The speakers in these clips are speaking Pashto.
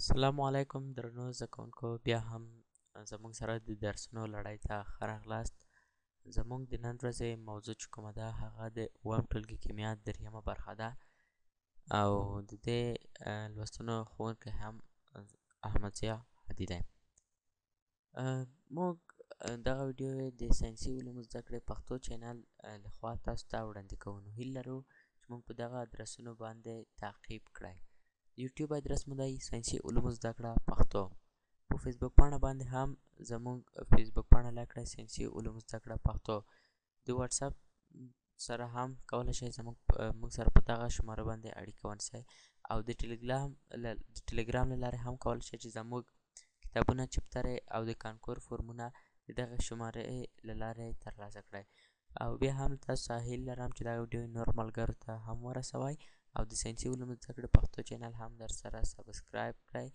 السلام علیکم درنو زده کوونکو، بیا هم زموږ سره د درسونو لړۍ ته ښه راغلاست. زموږ د نن ورځې موضوع چې کومه ده هغه د اووم ټولګي کیمیا دریمه برخه ده او د دې لوستنو ښوونکی هم احمد ضیا هدي دی. موږ دغه ویډیو د ساینسي علومو زده کړې پښتو چینل لخوا تاسو ته وړاندې کوو. نو هیله لرو چې موږ په دغه ادرسونو باندې تعقیب کړئ. یوټیوب ادرس مو دی ساینسي علومو زده کړه پښتو. په فیسبوک پاڼه باندې هم زموږ فیسبوک پاڼه لایک کړئ، ساینسي علومو زده کړه پښتو. د واتساپ سره هم کولی شئ موږ سره په دغه شماره باندې اړیکه ونیسئ او د ټلګرام له لارې هم کولی شئ چې زموږ کتابونه چپترې او د کانکور فورمونه د دغه شمارې له لارې ترلاسه کړئ. او بیا هم تاسو ته هیله لرم چې دا ویډیو نور ملګرو ته هم ورسوئ او د ساینسي علومو زده کړې پښتو چینل هم در سره سبسکرایب کړئ،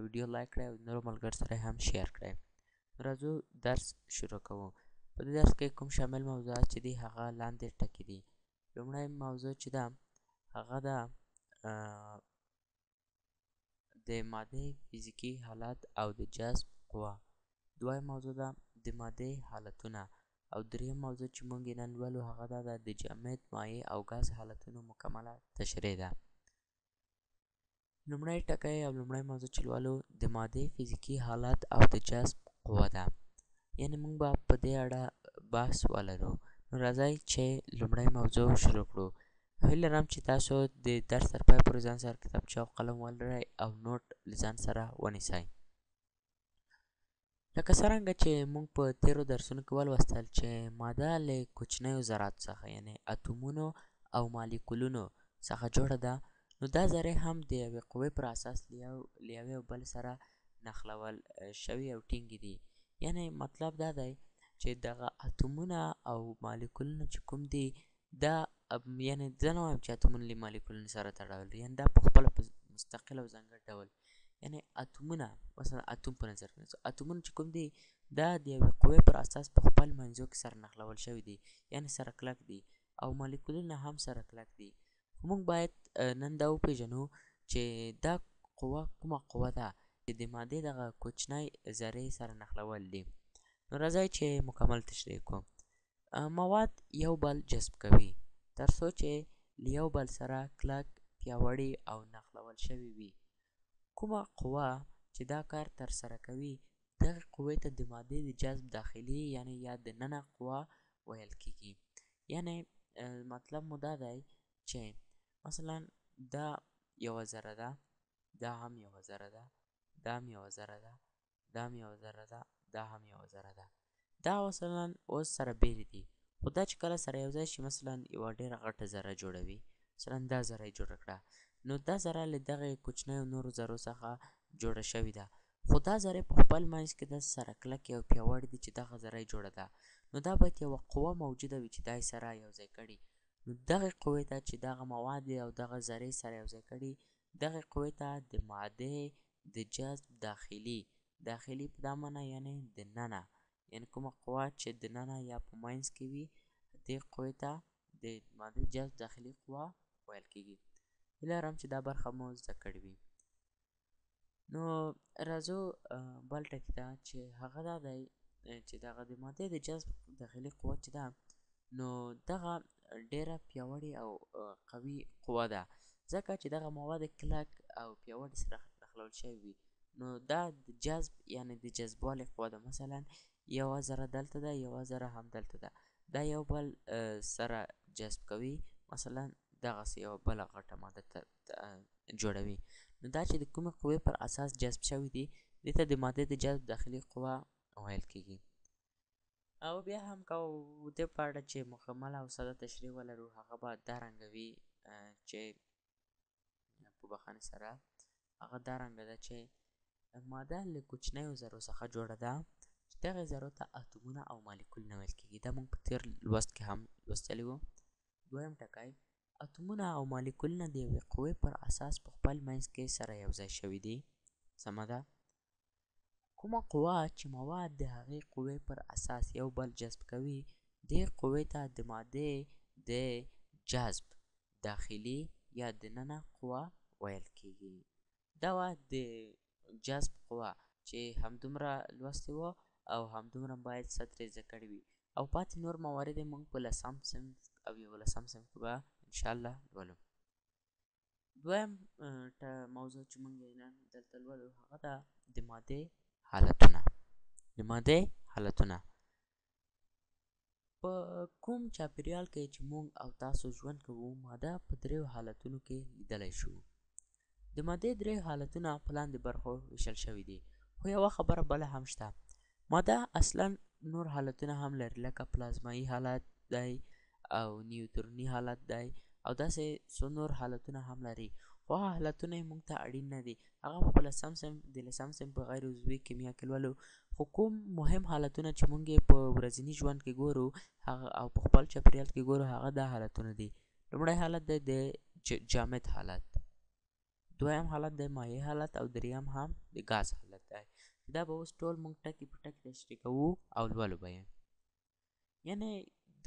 ویډیو لایک کړئ او نورو ملګرو سره هم شیر کړئ. راځو درس شروع کوو. په دې درس کې کوم شامل موضوعات چې دي هغه لاندې ټکي دي. لومړی موضوع چې ده هغه ده د مادې فزیکي حالات او د جذب قوه. دویم موضوع ده د مادې حالتونه او دریم موضوع چې موږ یې نن لولو هغه ده د جامد، مایع او ګاز حالتونو مکمله تشریح ده. لومړی ټکی او لومړی موضوع چې لولو د مادې فزیکي حالات او د جذب قوه ده، یعنې موږ به په دې اړه بحث ولرو. نو راځئ چې لومړی موضوع شروع کړو. هیله لرم چې تاسو د درس تر پای پورې ځان سره کتابچه او قلم ولرئ او نوټ له ځان سره ونیسئ. لکه څرنګه چې موږ په تیرو درسونو کې ولوستل چې ماده له کوچنیو ذراتو څخه یعنې اتومونو او مالیکولونو څخه جوړه ده، نو دا ذرې هم د یوې قوې پر اساس له یوې او بل سره نښلول شوي او ټینګې دي. یعنې مطلب دا دی چې دغه اتومونه او مالیکولونه چې کوم دي دا یعنې زه نه وایم چې اتومونه له مالیکولونو سره تړاو لري، یعنې دا په خپله په مستقل او ځانګړي ډول یعنې اتومونه مثلا اتوم په نظر کې ونیسو. اتومونه چې کوم دي دا د یوې قوې پر اساس په خپل منځو کې سره نښلول شوي دي، یعنې سره کلک دي، او مالیکولونه هم سره کلک دي. خو موږ باید نن دا وپېژنو چې دا قوه کومه قوه ده چې د مادې دغه کوچنۍ ذرې سره نښلول دي. نو راځئ چې مکمل تشریح کړو. مواد یو بل جذب کوي تر څو چې له یو بل سره کلک، پیاوړي او نښلول شوي وي. کومه قوه چې دا کار ترسره کوي دغې قوې ته د مادې د جذب داخلي یعنې یا دننه قوه ویل کېږي. یعنې مطلب مو دا دی چې مثلا دا یوه ذره ده، دا هم یوه ذره ده، دا هم یوه ذره ده، دا هم یوه ذره ده، دا هم یوه ذره ده. دا مثلا اوس سره بېلې دي، خو دا چې کله سره یو ځای شي مثلا یوه ډېره غټه ذره جوړوي. مثلا دا ذره یې جوړه کړه، نو دا ذره له دغې کوچنیو نورو ذرو څخه جوړه شوې ده، خو دا ذرې په خپل منځ کې داسې سره کلکې او پیاوړې دي چې دغه ذره یې جوړه ده. نو دا باید یوه قوه موجوده وي چې دا یې سره یو ځای کړي. نو دغې قوې ته چې دغه مواد او دغه ذرې سره یو ځای کړي، دغې قوې ته د مادې د جذب داخلي په دا معنی یعنې دننه، یعنې کومه قوه چې دننه یا په منځ کې وي دې قوې ته د مادې جذب داخلي قوه ویل کېږي. هیله لرم چې دا برخه مو زده کړې وي. نو راځو بل ټکي ته چې هغه دا دی چې دغه د مادې د جذب داخلي قوه چې ده نو دغه ډېره پیاوړې او قوي قوه ده، ځکه چې دغه مواد کلک او پیاوړي سره نښلول شوي وي. نو دا د جذب یعنې د جذبوالي قوه ده. مثلا یوه ذره دلته ده، یوه ذره هم دلته ده، دا یو بل سره جذب کوي، مثلا دغسې یوه بله غټه ماده جوړوي. نو دا چې د کومې قوې پر اساس جذب شوي دي دې ته د مادې د جذب داخلي قوه ویل کېږي. او بیا هم که دې په اړه چې مکمله او ساده تشریح ولرو هغه به دا رنګه وي چې په بښنې سره هغه دا رنګه ده چې ماده له کوچنیو ذرو څخه جوړه ده چې دغې ذرو ته اتومونه او مالیکولونه ویل کېږي. دا موږ په تېر لوست کې هم لوستلی وو. دویم ټکی، اتومونه او مالیکولونه د یوې قوې پر اساس په خپل منځ کې سره یو ځای شوي دي. سمه ده. کومه قوه چې مواد د هغې قوې پر اساس یو بل جذب کوي دې قوې ته د مادې د جذب داخلي یا دننه قوه ویل کېږي. دا وه د جذب قوه چې همدومره لوستې وه او همدومره باید څه ترې زده کړي وي او پاتې نور موارد یې موږ په 10م صنف او 11م صنف کې به انشاءالله لولو. دویم موضوع چې موږ یې نن دلته لولو هغه ده د مادې حالتونه. د مادې حالتونه په کوم چاپیریال کې چې موږ او تاسو ژوند کوو ماده په دریو حالتونو کې لیدلی شو. د مادې درې حالتونه په لاندې برخو ویشل شوي دي خو یوه خبره بله هم شته. ماده اصلا نور حالتونه هم لري لکه پلازمایي حالت دی او نیوتروني حالت دی او داسې څو نور حالتونه هم لري خو هغه حالتونه یې موږ ته اړین نه دي. هغه په 10م صنف په غیر عضوي کیمیا کې لولو خو کوم مهم حالتونه چې موږ یې په ورځني ژوند کې ګورو هغه او په خپل چاپیریال کې ګورو هغه دا حالتونه دي. لومړی حالت دی د جامد حالت، دویم حالت دی مایع حالت او دریم هم د ګاز حالت دی. دا به اوس ټول موږ ټکي په ټکي تشریح کوو او لولو به یې. یعنې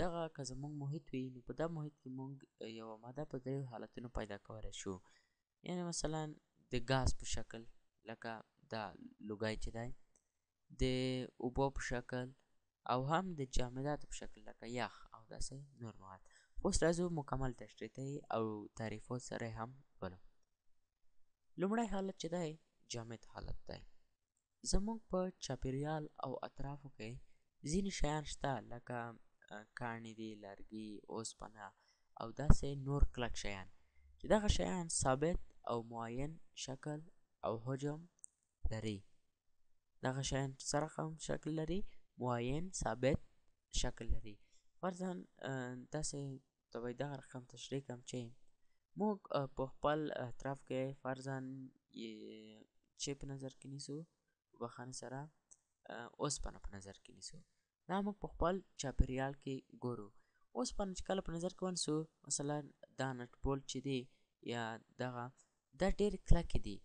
دغه که زموږ محیط وي نو په دا محیط کې موږ یوه ماده په دریو حالتونو پیدا کولی شو. یعنې مثلا د ګاز په شکل لکه دا لوګی چې دی، د اوبو په شکل او هم د جامداتو په شکل لکه یخ او داسې نور مواد. اوس راځو مکمل تشریح ته او تعریفو سره هم ولو. لومړی حالت چې دی جامد حالت دی. زموږ په چاپیریال او اطرافو کې ځینې شیان شته لکه کاڼي دي، لرګي، اوسپنه او داسې نور کلک شیان چې دغه شیان ثابت او معین شکل او حجم لري. دغه شیان څه رقم شکل لري؟ معین ثابت شکل لري. فرضاً داسې ته به دغه رقم تشریح کړم چې موږ په خپل اطراف کې فرضاً چې په نظر کې نیسو بخښنې سره اوسپنه په نظر کې نیسو. دا موږ په خپل چاپیریال کې ګورو. اوسپنه چې کله په نظر کې ونیسو مثلا دا نټ بولټ چې دی یا دغه دا ډېر کلک دي،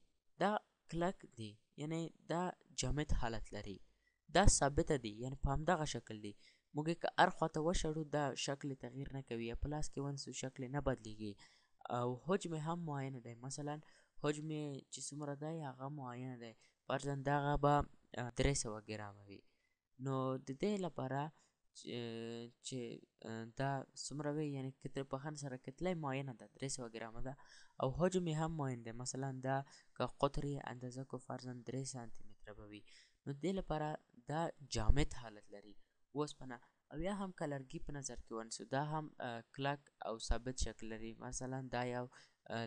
دا کلک دي یعنی دا جامد حالت لري، دا ثابته دي یعنی په همدغه شکل دي. موږ یې که هر خواته وشړو دا شکل تغییر نه کوي یا په لاس کې ونیسو شکل نه بدلیږي او حجم هم معینه دی. مثلا حجم چې څومره دی هغه معینه دی. فرضاً دغه به 300 ګرامه وي نو د دې لپاره چې دا څومره وي یعنی بخښنې سره کتله معینه ده 300 ګرامه ده او حجم یې هم معین دی. مثلا دا که قطر یې اندازه کو فرضاً 3 سانتي متره به وي نو د دې لپاره دا جامد حالت لري اوسپنه. او یا هم که لرګي په نظر کې ونیسو دا هم کلک او ثابت شکل لري. مثلا دا یو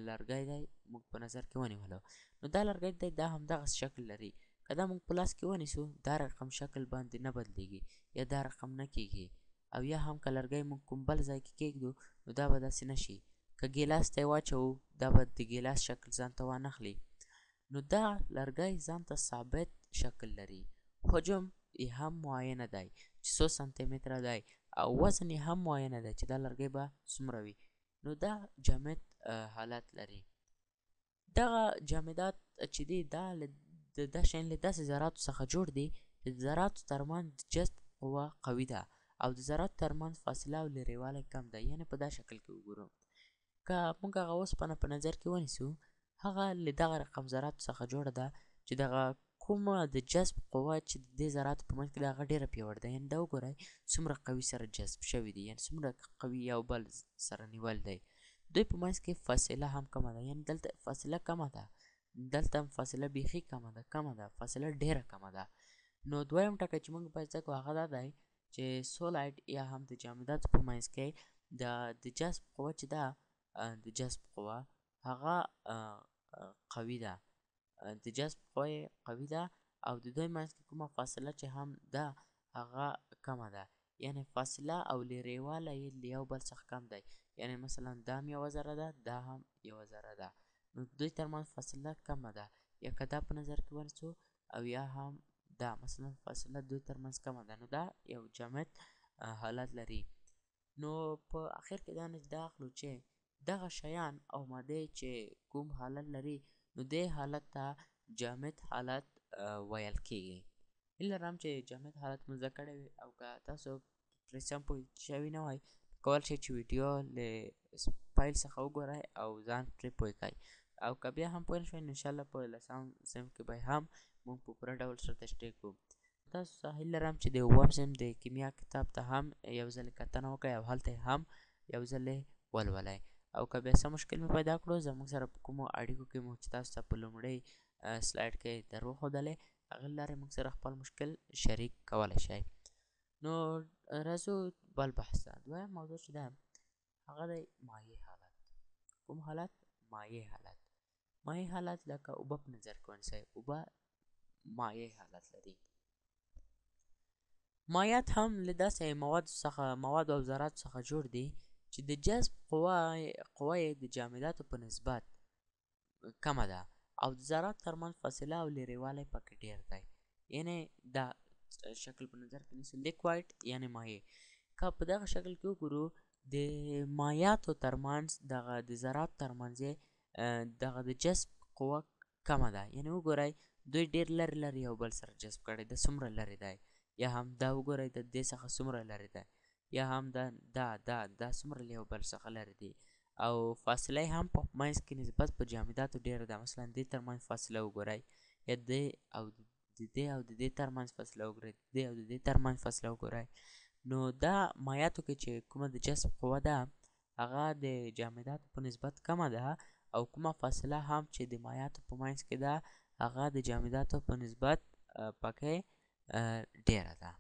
لرګی دی موږ په نظر کې ونیولو نو دا لرګی دی دا هم دغه شکل لري. که دا موږ په لاس کې ونیسو دا رقم شکل باندې نه بدلیږي یا دا رقم نه کیږي. او یا هم که لرګی موږ کوم بل ځای کې کېږدو نو دا به داسې نه شي. که ګیلاس ته یې واچوو دا به د ګیلاس شکل ځان ته وانخلي. نو دا لرګی ځان ته ثابت شکل لري. حجم یې هم معینه دی چې 100 سانتي متره دی او وزن یې هم معینه دی چې دا لرګی به څومره وي. نو دا جامد حالت لري. دغه جامدات چې دي دا شیان له داسې ذراتو څخه جوړ دي چې د ذراتو ترمنځ جذب قوه قوي ده او د ذراتو ترمنځ فاصله او لرېوالی کم ده. یعنې په دا شکل کې وګورو که موږ هغه اوسپنه په نظر کې ونیسو هغه له دغه رقم ذراتو څخه جوړه ده چې دغه کومه د جذب قوه چې د دې ذراتو په منځ کې ده هغه ډېره پیاوړې ده. یعنې دا وګورئ څومره قوي سره جذب شوي دي یعنې څومره قوي یو بل سره نیول دی. دوی په منځ کې فاصله هم کمه ده یعنې دلته فاصله کمه ده، دلته هم فاصله بیخي کمه ده فاصله ډېره کمه ده. نو دویم ټکی چې موږ باید زده کړو هغه دا دی چې سولایډ یا هم د جامداتو په منځ کې د جذب قوه چې ده د جذب قوه هغه قوي ده، د جذب قوه قوي ده او د دوی منځ کې کومه فاصله چې هم ده هغه کمه ده. یعنې فاصله او لرېوالی یې له یو بل څخه کم دی. یعنې مثلا دا هم یوه ذره ده دا هم یوه ذره ده نو دوی ترمنځ فاصله کمه ده. یا که دا په نظر کې ونیسو او یا هم دا مثلا فاصله دوی ترمنځ کمه ده نو دا یو جامد حالت لري. نو په آخر کې دا نتیجه اخلو چې دغه شیان او مادې چې کوم حالت لري نو دې حالت ته جامد حالت ویل کېږي. هیله لرم چې جامد حالت مو زده کړی وي او که تاسو پرې سم پوه شوي نه وای کولی شئ چې ویډیو له پیل څخه وګورئ او ځان پرې پوه کړئ. او که بیا هم پوه نه شوئ نو انشاءالله په 10 صنف کې به هم موږ په پوره ډول سره تشریح کوو. تاسو ته هیله لرم چې د 9 صنف د کیمیا کتاب ته هم یو ځل کتنه وکړئ او هلته هم یو ځل ولولئ. او که بیا څه مشکل مې پیدا کړو زموږ سره په کومو اړیکو کې مو چې تاسو ته په لومړۍ سلایډ کې در وښودلې هغه لارې موږ سره خپل مشکل شریک کولی شئ. نو راځو بل بحث ته. دویم موضوع چې ده هغه دی مایع حالت. کوم حالت؟ مایع حالت. مایع حالت لکه اوبه په نظر کې ونیسئ، اوبه مایع حالت لري. مایعات هم له داسې مواد او ذرات څخه جوړ دي چې د جذب قوه یې د جامداتو په نسبت کمه ده او د ذرات ترمنځ فاصله او لرېوالی پکې ډېر دی. یعنې دا شکل په نظر کې نیسو لیکوایډ یعنې مایع. که په دغه شکل کې وګورو د مایعاتو ترمنځ دغه د ذراتو ترمنځ دغه د جذب قوه کمه ده. یعنې وګورئ دوی ډېر لرې لرې یو بل سره جذب کړی ده، څومره لرې دی، یا هم دا وګورئ د دې څخه څومره لرې دی، یا هم دا څومره له یو بل څخه لرې دي. او فاصله هم په منځ کې نسبت په جامداتو ډېره ده. مثلا دې ترمنځ فاصله وګورئ، یا دې او د دې ترمنځ فاصله وګورئ، دې او د دې ترمنځ فاصله وګورئ. نو دا مایعاتو کې چې کومه د جذب قوه ده هغه د جامداتو په نسبت کمه ده، او کومه فاصله هم چې د مایعاتو په منځ کې ده هغه د جامداتو په نسبت پکې ډیره ده.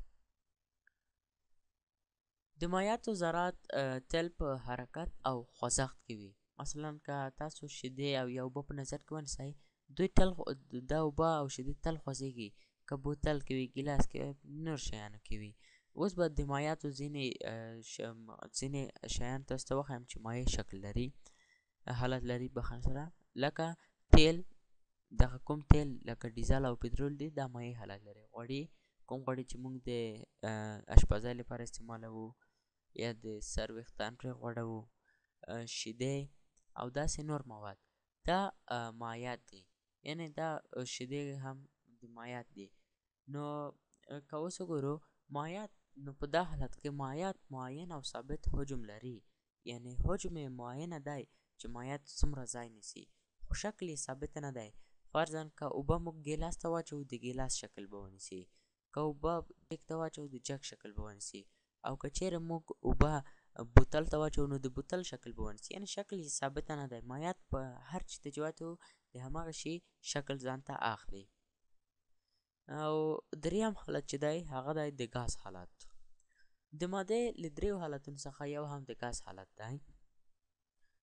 د مایعاتو ذرات تل په حرکت او خوځښت کې وي. مثلا که تاسو شیدې او یا اوبه په نظر کې ونیسئ، دوی تل دا اوبه او شیدې تل خوځېږي، که بوتل کې وي، ګیلاس کې وي، نور شیانو کې وي. اوس به د مایعاتو ځینې شیان تاسو ته وښیم چې مایع شکل لري، حالت لري بخښنه سره، لکه تیل. دغه کوم تیل لکه ډیزل او پټرول دي دا مایع حالت لري. غوړي، کوم غوړي چې موږ د اشپزۍ لپاره استعمالوو یا د سر ویښتان پرې غوړوو، شیدې او داسې نور مواد دا مایعات دي. یعنې دا شیدې هم د مایعات دي. نو که اوس وګورو مایعات، نو په دا حالت کې مایعات معین او ثابت حجم لري. یعنې حجم یې معینه دی چې مایعات څومره ځای نیسي، خو شکل یې ثابت نه دی. فرضاً که اوبه موږ ګیلاس ته واچوو د ګیلاس شکل به ونیسي، که اوبه جګ ته واچوو د جګ شکل به ونیسي، او که چیرې موږ اوبه بوتل ته واچوو نو د بوتل شکل به ونیسي. یعنې شکل یې ثابته نه دی. مایعات په هر چي ته چې واچوو د هماغه شي شکل ځان ته اخلي. او دریم حالت چې دی هغه دی د ګاز حالت. د مادې له دریو حالتونو څخه یو هم د ګاز حالت دی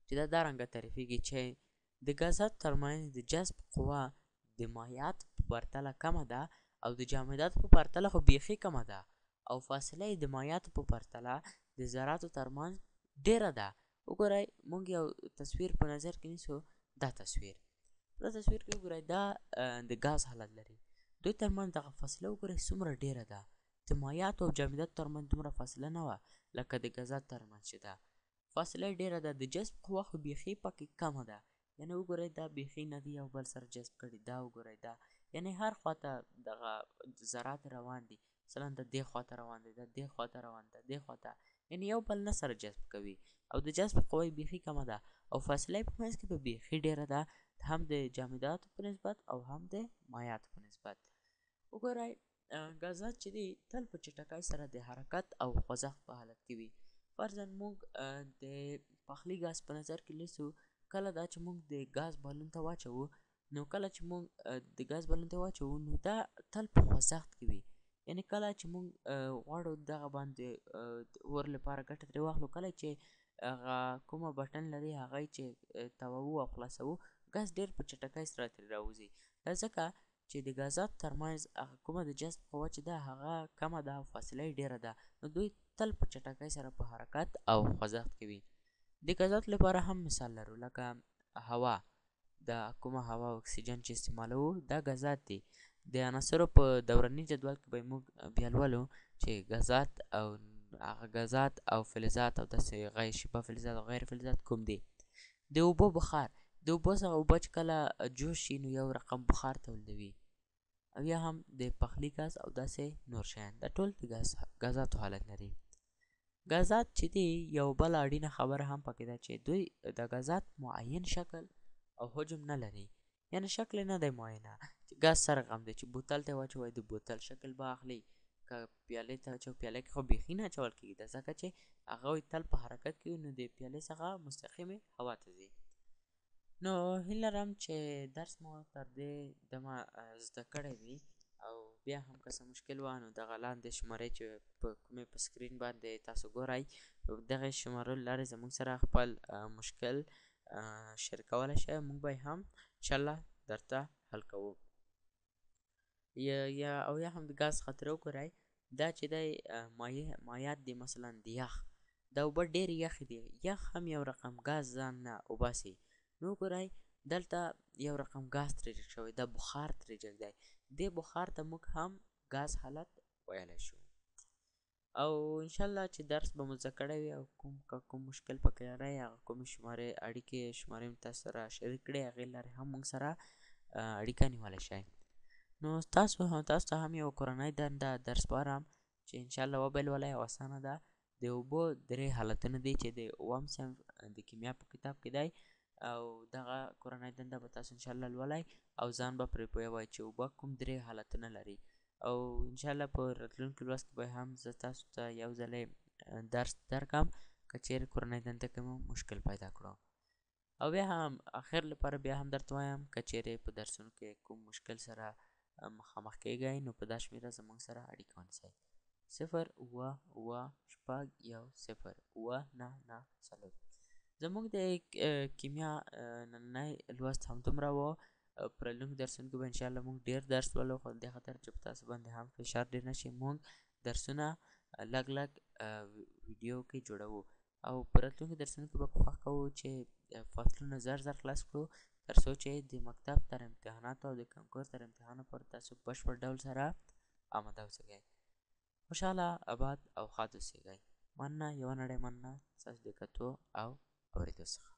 چې دا رنګه تعریفېږي چې د ګازاتو ترمنځ د جذب قوه د مایعاتو په پرتله کمه ده او د جامداتو په پرتله خو بیخي کمه ده، او فاصله یې د مایعاتو په پرتله د ذراتو ترمنځ ډیره ده. وګورئ موږ یو تصویر په نظر کې نیسو، دا تصویر کې وګورئ دا د ګاز حالت لري. دوی ترمنځ دغه فاصله وګورئ څومره ډیره ده. د مایعاتو او جامداتو ترمنځ دومره فاصله نه وه لکه د ګازاتو ترمنځ چې ده. فاصله یې ډیره ده. د جذب قوه خو بیخي پکې کمه ده. یعنې وګورئ دا بیخي نه دي یو بل سره جذب کړي. دا وګورئ دا، یعنې هر خواته دغه ذرات روان دي. مثلا د دې خواته روان دی، د دې خواته روان دی، د دې خواته، یعنې یو بل نه سره جذب کوي، او د جذب قوه یې بیخي کمه ده، او فاصله یې په منځ کې به بیخي ډیره ده، هم د جامداتو په نسبت او هم د مایعاتو په نسبت. وګورئ ګازات چې دي تل په چټکۍ سره د حرکت او خوځښت په حالت کې وي. فرضاً موږ د پخلي ګاز په نظر کې نیسو. کله دا چې موږ د ګاز بالون ته واچوو، نو کله چې موږ د ګاز بالون ته واچوو نو دا تل په خوځښت کې وي. یعنې کله چې موږ غواړو دغه باندې اور لپاره ګټه ترې واخلو، کله چې هغه کومه بټن لري هغه چې تاووو او خلاصوو، ګاز ډېر په چټکۍ سره ترې راوځي. دا ځکه چې د ګازاتو ترمنځ هغه کومه د جذب قوه چې ده هغه کمه ده او فاصله یې ډېره ده، نو دوی تل په چټکۍ سره په حرکت او خوځښت کې وي. د ګازاتو لپاره هم مثال لرو، لکه هوا. د کومه هوا او اکسیجن چې استعمالوو دا ګازات دي. د عناصرو په دوراني جدول کې به موږ بیا لولو چې ګازات او فلزات او داسې غیر شفاف فلزات او غیر فلزات کوم دي. د اوبو بخار، د اوبو څخه اوبه چې کله جوش شي نو یو رقم بخار تولیدوي، او یا هم د پخلي ګاز او داسې نور شیان، دا ټول د ګازاتو حالت لري. ګازات چې دي یو بل اړینه خبره هم پکې ده چې دوی د ګازات معین شکل او حجم نه لري، یعنی شکل نه دی معینه چې ګاز څه رقم دی، چې بوتل ته واچوئ د بوتل شکل به اخلي، که پیالې ته اچوئ پیاله کې خو بیخي نه اچول کېږي ځکه چې هغه تل په حرکت کې وي، نو د پیالې څخه مستقیمې هوا ته ځي. نو هیله لرم چې درس مو تر دې دمه زده کړی وي، او بیا هم که څه مشکل وه نو دغه لاندې شمارې چې په کومې په سکرین باندې تاسو ګورئ، دغې شمارو له لارې زموږ سره خپل مشکل شیر کولی شئ، موږ به یې هم انشاءالله درته حل کوو. یا هم د ګاز خطره وګورئ، دا چې دی مایعات دي، مثلا د یخ دا اوبه ډېرې یخې دي، یخ هم یو رقم ګاز ځان نه وباسي، نو وګورئ دلته یو رقم ګاز ترې جګ شوی، دا بخار ترې جګ دی، دې بخار ته موږ هم ګاز حالت ویلی شو. او انشاءالله چې درس به مو زده کړی وي، او کوم مشکل پکې لرئ، هغه کومې اړیکې شمارې مې تاسو سره شریک کړې، هغې لارې هم موږ سره اړیکه نیولی شئ. نو تاسو ته هم یو کورنۍ دنده درس سپارم چې انشاءالله وبلولئ، او اسانه ده. د اوبو 3 حالتونه دي چې د اووم صنف د کیمیا په کتاب کې دی، او دغه کورنۍ دنده به تاسو انشاءالله لولئ، او ځان به پرې پوهوئ چې اوبه کوم 3 حالتونه لري. او انشاءالله په راتلونکي لوست کې به هم زه تاسو ته یو ځلې درس درکړم که چیرې کورنۍ دنده کې مو مشکل پیدا کړو. او بیا هم اخر لپاره بیا هم درته وایم که چیرې په درسونو کې کوم مشکل سره مخامخ کیږئ، نو په دا شمېره زموږ سره اړیکه ونیسئ: 0 اوه اوه 9 0 زموږ د کیمیا نننی لوست همدومره و. په راتلونکو درسونو کې به انشاءالله موږ ډېر درس لولو، خو دې خاطر چې په تاسو باندې هم فشار ډېر نه شي، موږ درسونه لږ ویډیو کې جوړوو، او په راتلونکو درسونو کې به کوښښ کوو چې فصلونه زر خلاص کړو، تر څو چې د مکتب تر امتحاناتو او د کنکور تر امتحانو پورې تاسو په بشپړ ډول سره آماده اوسئ. خوشحاله، اباد او ښاد اوسئ. مننه، یوه نړۍ مننه ستاسو د کتو او اورېدو څخه.